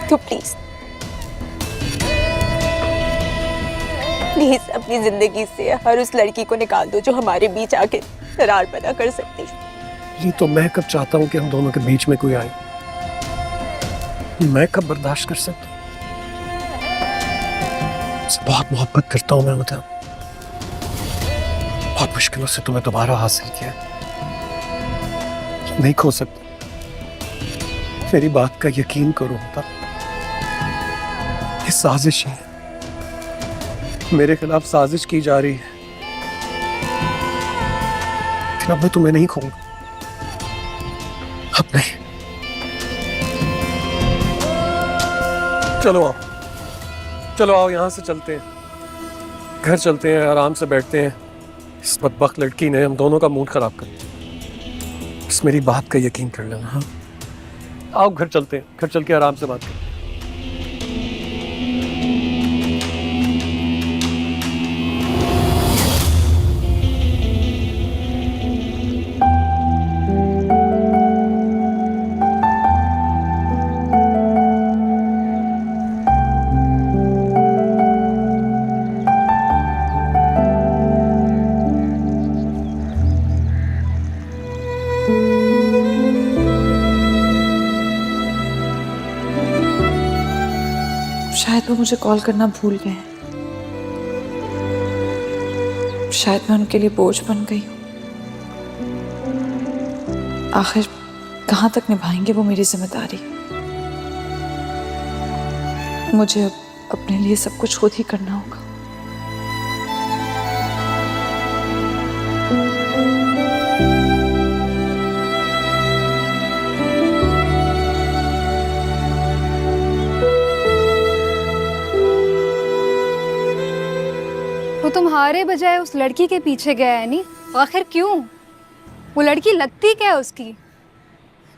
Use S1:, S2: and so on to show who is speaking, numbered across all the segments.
S1: तो please please अपनी जिंदगी से हर उस लड़की को निकाल दो जो हमारे बीच आके दरार पैदा कर सकती है।
S2: ये तो मैं कब चाहता हूँ कि हम दोनों के बीच में कोई आए, मैं कब बर्दाश्त कर सकता हूँ। बहुत मोहब्बत करता हूँ मैं मतलब, बहुत मुश्किलों से तुम्हें दोबारा हासिल किया, नहीं खो सकता। मेरी बात का यकीन करो होता, ये साजिश है, मेरे खिलाफ साजिश की जा रही है, लेकिन अब मैं तुम्हें नहीं खोऊंगा, अब नहीं। चलो आओ, चलो आओ, यहां से चलते हैं, घर चलते हैं, आराम से बैठते हैं। इस बदबख्त लड़की ने हम दोनों का मूड खराब कर दिया, बस मेरी बात का यकीन कर लेना। हाँ आओ घर चलते हैं, घर चल के आराम से बात करते हैं।
S3: शायद वो मुझे कॉल करना भूल गए हैं। शायद मैं उनके लिए बोझ बन गई हूँ। आखिर कहाँ तक निभाएंगे वो मेरी जिम्मेदारी। मुझे अब अपने लिए सब कुछ खुद ही करना होगा।
S4: वो तुम्हारे बजाय उस लड़की के पीछे गया है नहीं? आखिर क्यों? वो लड़की लगती क्या है उसकी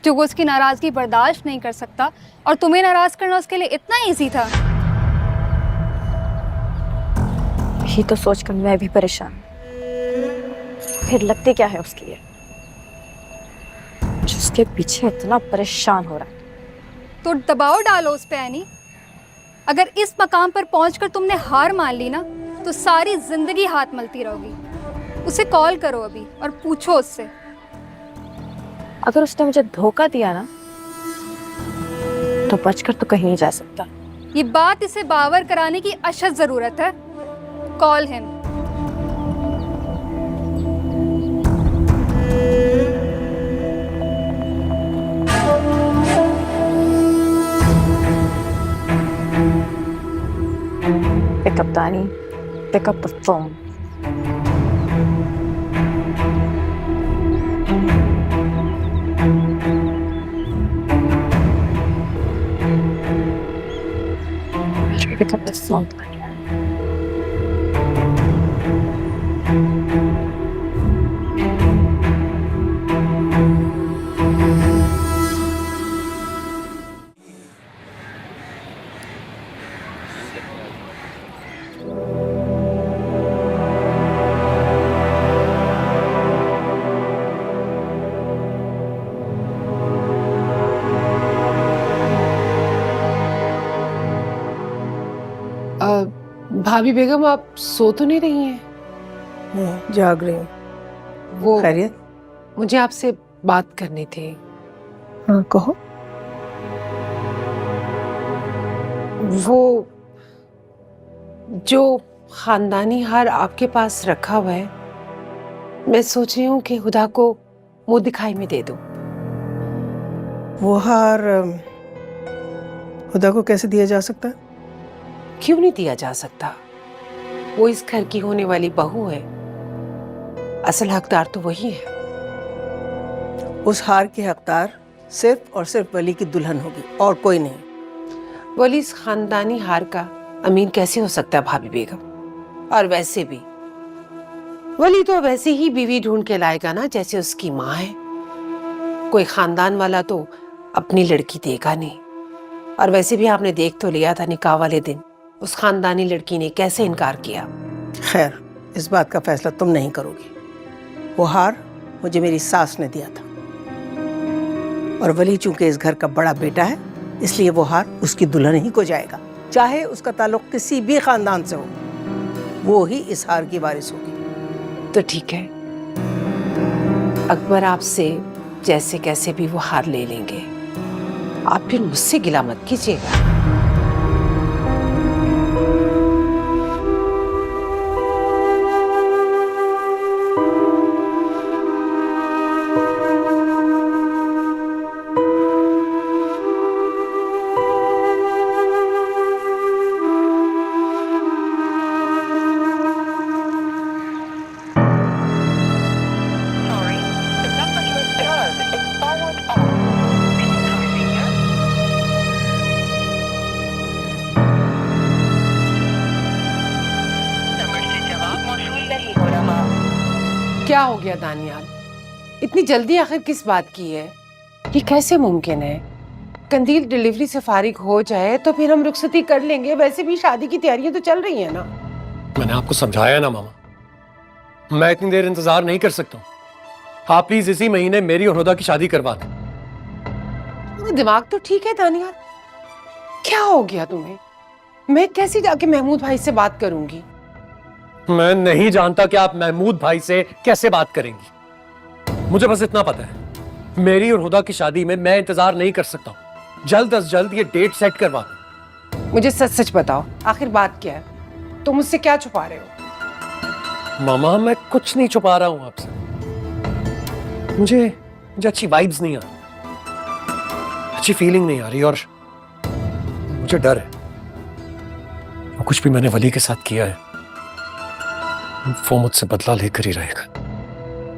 S4: जो वो उसकी नाराजगी बर्दाश्त नहीं कर सकता, और तुम्हें नाराज करना उसके लिए इतना इजी था?
S1: यही तो सोचकर मैं भी परेशान। फिर लगते क्या है उसकी ये, जिसके पीछे इतना परेशान हो रहा है?
S4: तो दबाव डालो उस पे एनी। अगर इस मकाम पर पहुंचकर तुमने हार मान ली ना, तो सारी जिंदगी हाथ मलती रहोगी। उसे कॉल करो अभी और पूछो उससे।
S1: अगर उसने मुझे धोखा दिया ना, तो बचकर तो कहीं नहीं जा सकता।
S4: ये बात इसे बावर कराने की अशद जरूरत है। Call him.
S1: Pick up, Danny. Pick up the phone. Pick up the phone.
S5: भाभी बेगम, आप सो तो नहीं रही हैं?
S6: जाग रही हूँ।
S5: वो
S6: खैरियत?
S5: मुझे आपसे बात करनी थी।
S6: हाँ कहो।
S5: वो जो खानदानी हार आपके पास रखा हुआ है, मैं सोच रही हूँ कि खुदा को मुंह दिखाई में दे दूं।
S6: वो हार खुदा को कैसे दिया जा सकता है?
S5: क्यों नहीं दिया जा सकता? वो इस घर की होने वाली बहू है, असल हकदार तो वही है।
S6: उस हार के हकदार सिर्फ और सिर्फ वली की दुल्हन होगी और कोई नहीं।
S5: वली इस खानदानी हार का अमीन कैसे हो सकता है भाभी बेगम? और वैसे भी वली तो वैसे ही बीवी ढूंढ के लाएगा ना जैसे उसकी माँ है। कोई खानदान वाला तो अपनी लड़की देगा नहीं। और वैसे भी आपने देख तो लिया था निकाह वाले दिन उस खानदानी लड़की ने कैसे इनकार किया।
S6: खैर, इस बात का फैसला तुम नहीं करोगी। वो हार मुझे मेरी सास ने दिया था, और वली चूंकि इस घर का बड़ा बेटा है इसलिए वो हार उसकी दुल्हन ही को जाएगा, चाहे उसका ताल्लुक किसी भी खानदान से हो, वो ही इस हार की वारिस होगी।
S5: तो ठीक है, अकबर आपसे जैसे कैसे भी वो हार ले लेंगे, आप फिर मुझसे गिला मत कीजिएगा। क्या हो गया दानियाल, इतनी जल्दी आखिर किस बात की है? ये कैसे मुमकिन है? कंदील डिलीवरी से फारिग हो जाए तो फिर हम रुखसती कर लेंगे, वैसे भी शादी की तैयारियां तो चल रही है ना।
S2: मैंने आपको समझाया ना मामा, मैं इतनी देर इंतजार नहीं कर सकता हूँ। आप प्लीज इसी महीने मेरी और हुदा की शादी करवा दें।
S5: दिमाग तो ठीक है दानियाल, क्या हो गया तुम्हें? मैं कैसे जाके महमूद भाई से बात करूंगी?
S2: मैं नहीं जानता कि आप महमूद भाई से कैसे बात करेंगी। मुझे बस इतना पता है, मेरी और हुदा की शादी में मैं इंतजार नहीं कर सकता हूँ। जल्द अज जल्द ये डेट सेट करवा दो।
S5: मुझे सच सच बताओ, आखिर बात क्या है? तुम मुझसे क्या छुपा रहे हो?
S2: मामा मैं कुछ नहीं छुपा रहा हूँ आपसे। मुझे अच्छी वाइब्स नहीं आ रही, अच्छी फीलिंग नहीं आ रही, और मुझे डर है वो कुछ भी मैंने वली के साथ किया है वो मुझसे बदला लेकर ही रहेगा।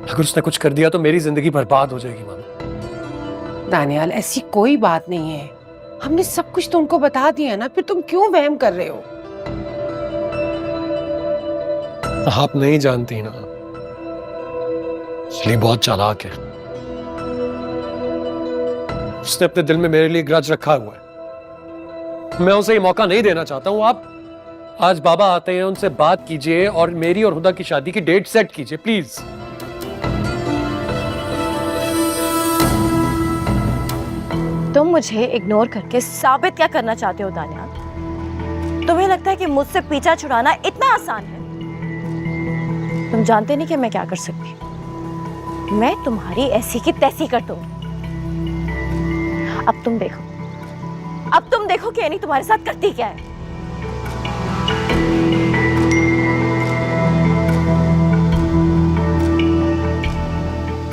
S2: अगर उसने कुछ कर दिया तो मेरी जिंदगी बर्बाद हो जाएगी मामा।
S5: दानियाल ऐसी कोई बात नहीं है, हमने सब कुछ तो उनको बता दिया ना, फिर तुम क्यों वहम कर रहे हो?
S2: आप नहीं जानती ना, इसलिए बहुत चालाक है। उसने अपने दिल में मेरे लिए ग्रज रखा हुआ है, मैं उसे ये मौका नहीं देना चाहता हूं। आप आज बाबा आते हैं, उनसे बात कीजिए और मेरी और हुदा की शादी की डेट सेट कीजिए प्लीज।
S1: तुम मुझे इग्नोर करके साबित क्या करना चाहते हो दानियाल? तुम्हें लगता है कि मुझसे पीछा छुड़ाना इतना आसान है? तुम जानते नहीं कि मैं क्या कर सकती। मैं तुम्हारी ऐसी की तैसी कर दूंगी। अब तुम देखो कि एनी तुम्हारे साथ करती क्या है।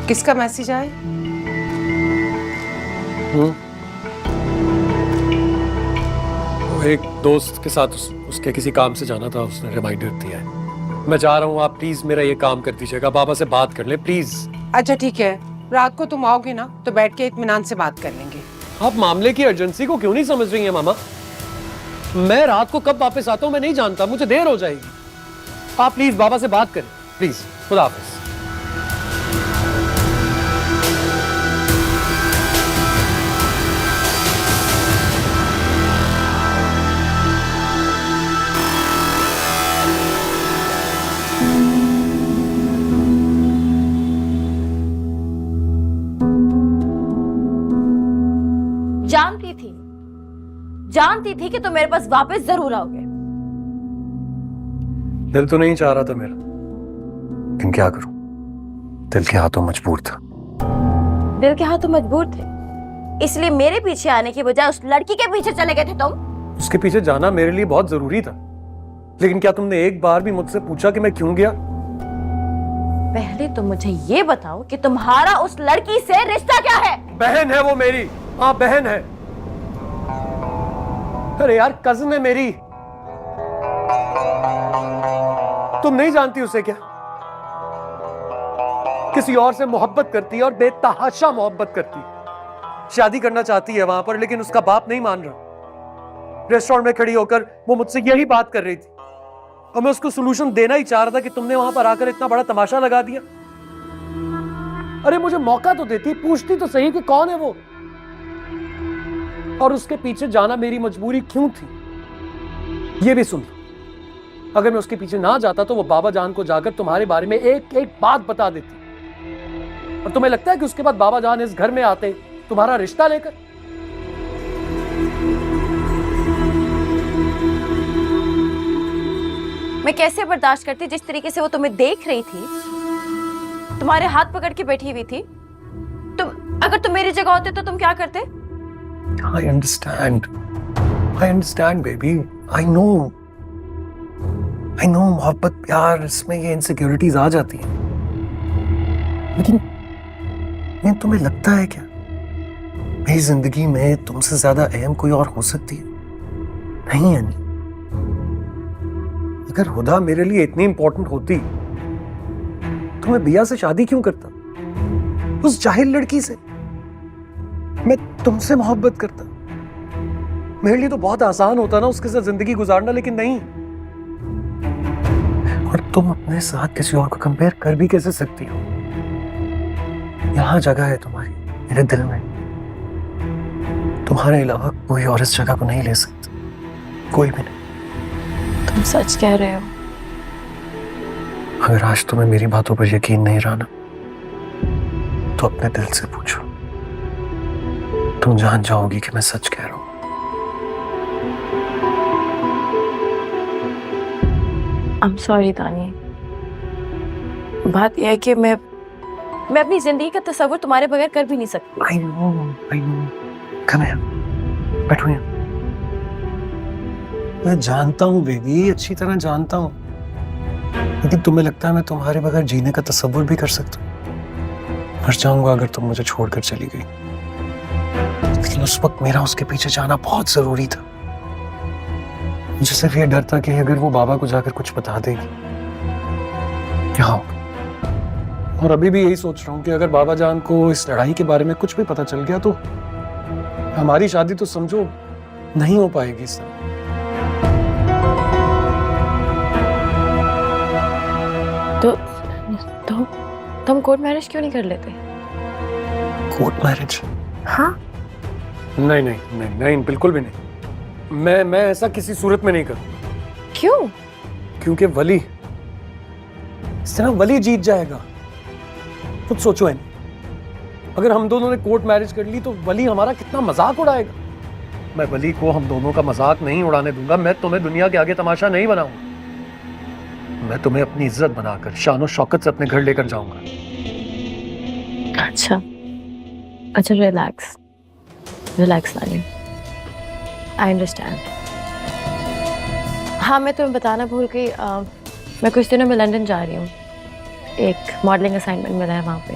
S5: किसका मैसेज आया?
S2: वो एक दोस्त के साथ उसके किसी काम से जाना था, उसने रिमाइंडर दिया है। मैं जा रहा हूँ, आप प्लीज मेरा ये काम कर दीजिएगा, बाबा से बात कर ले प्लीज।
S5: अच्छा ठीक है, रात को तुम आओगे ना तो बैठ के इत्मीनान से बात कर लेंगे।
S2: आप मामले की अर्जेंसी को क्यों नहीं समझ रही हैं मामा? मैं रात को कब वापस आता हूँ मैं नहीं जानता, मुझे देर हो जाएगी। आप प्लीज बाबा से बात करें प्लीज। खुदा हाफिज।
S1: जानती थी कि तुम मेरे पास वापस जरूर आओगे।
S2: दिल तो नहीं चाह रहा था मेरा, लेकिन क्या करूं, दिल के हाथों मजबूर था।
S1: दिल के हाथों मजबूर थे, इसलिए मेरे पीछे आने की बजाय उस लड़की के पीछे चले गए थे तुम।
S2: उसके पीछे जाना मेरे लिए बहुत जरूरी था, लेकिन क्या तुमने एक बार भी मुझसे पूछा कि मैं क्यों गया?
S1: पहले तो मुझे ये बताओ कि तुम्हारा उस लड़की से रिश्ता क्या है?
S2: बहन है वो मेरी। हाँ बहन है। अरे यार कजिन है मेरी। तुम नहीं जानती उसे क्या? किसी और से मोहब्बत करती है और बेतहाशा मोहब्बत करती है। शादी करना चाहती है वहां पर, लेकिन उसका बाप नहीं मान रहा। रेस्टोरेंट में खड़ी होकर वो मुझसे यही बात कर रही थी और मैं उसको सलूशन देना ही चाह रहा था कि तुमने वहां पर आकर इतना बड़ा तमाशा लगा दिया। अरे मुझे मौका तो देती, पूछती तो सही कि कौन है वो, और उसके पीछे जाना मेरी मजबूरी क्यों थी ये भी सुन लो। अगर मैं उसके पीछे ना जाता तो वो बाबा जान को जाकर तुम्हारे बारे में एक एक बात बता देती। और तुम्हें लगता है कि उसके बाद बाबा जान इस घर में आते तुम्हारा रिश्ता लेकर?
S1: मैं कैसे बर्दाश्त करती जिस तरीके से वो तुम्हें देख रही थी, तुम्हारे हाथ पकड़ के बैठी हुई थी। अगर तुम मेरी जगह होते तो तुम क्या करते?
S2: I understand, baby. I know, मोहब्बत प्यार इसमें ये इनसिक्योरिटीज आ जाती हैं, लेकिन तुम्हें लगता है क्या मेरी जिंदगी में तुमसे ज्यादा अहम कोई और हो सकती है? नहीं है नहीं। अगर हुदा मेरे लिए इतनी इंपॉर्टेंट होती तो मैं बिया से शादी क्यों करता? उस जाहिल लड़की से मैं तुमसे मोहब्बत करता। मेरे लिए तो बहुत आसान होता ना उसके साथ जिंदगी गुजारना, लेकिन नहीं। और तुम अपने साथ किसी और को कंपेयर कर भी कैसे सकती हो? यहां जगह है तुम्हारी मेरे दिल में, तुम्हारे अलावा कोई और इस जगह को नहीं ले सकता, कोई भी नहीं।
S1: तुम सच कह रहे हो?
S2: अगर आज तुम्हें मेरी बातों पर यकीन नहीं रहा ना, तो अपने दिल से पूछो, तुम जान जाओगी कि मैं सच कह रहा हूं।
S1: I'm sorry तानी। बात यह है कि मैं अपनी जिंदगी का तस्वुर तुम्हारे बगैर कर भी नहीं सकती।
S2: I know. Come here. बैठो यहाँ। मैं जानता हूँ बेबी, अच्छी तरह जानता हूँ, लेकिन तुम्हें लगता है मैं तुम्हारे बगैर जीने का तस्वुर भी कर सकता हूँ? मर जाऊंगा अगर तुम मुझे छोड़कर चली गई, लेकिन उस वक्त मेरा उसके पीछे जाना बहुत जरूरी था। मुझे सिर्फ ये डर था कि अगर वो बाबा को जाकर कुछ बता देगी क्या होगा। और अभी भी यही सोच रहा हूँ कि अगर बाबा जान को इस लड़ाई के बारे में कुछ भी पता चल गया तो हमारी शादी तो समझो नहीं हो पाएगी इस तरह।
S1: तो तुम कोर्ट मैरिज क्यों नहीं कर लेते?
S2: Court marriage?
S1: हाँ।
S2: नहीं, बिल्कुल भी नहीं। मैं ऐसा किसी सूरत में नहीं करूँ।
S1: क्यों?
S2: क्योंकि वली इस तरह वली जीत जाएगा। खुद सोचो है, अगर हम दोनों ने कोर्ट मैरिज कर ली तो वली हमारा कितना मजाक उड़ाएगा। मैं वली को हम दोनों का मजाक नहीं उड़ाने दूंगा। मैं तुम्हें दुनिया के आगे तमाशा नहीं बनाऊंगा। मैं तुम्हें अपनी इज्जत बनाकर शान और शौकत से अपने घर लेकर जाऊंगा।
S1: अच्छा, रिलैक्स नानी, आई अंडरस्टैंड। हाँ, मैं तुम्हें बताना भूल गई, मैं कुछ दिनों में लंदन जा रही हूँ। एक मॉडलिंग असाइनमेंट मिला है वहाँ पे।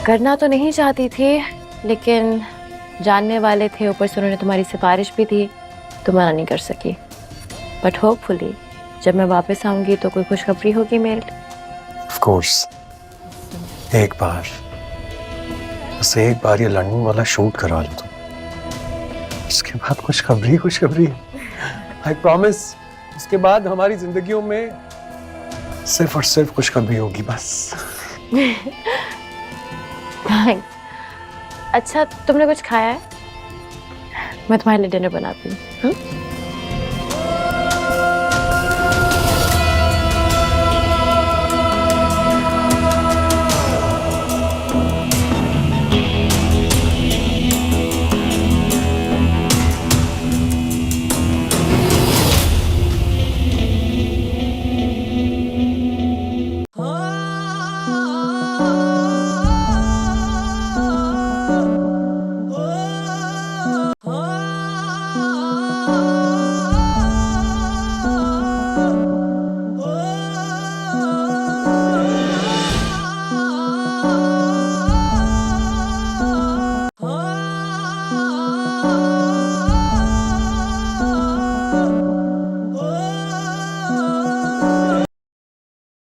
S1: करना तो नहीं चाहती थी, लेकिन जानने वाले थे, ऊपर से उन्होंने तुम्हारी सिफारिश भी थी, तो मना नहीं कर सकी। बट होपफुली जब मैं वापस आऊंगी तो कोई खुशखबरी होगी मेरे लिए।
S2: ऑफ कोर्स, एक बार ये लंदन वाला शूट करा लो तुम, उसके बाद खुशखबरी आई प्रॉमिस। उसके बाद हमारी जिंदगियों में सिर्फ और सिर्फ खुशखबरी होगी बस।
S1: थैंक्स। अच्छा, तुमने कुछ खाया है? मैं तुम्हारे लिए डिनर बनाती हूँ।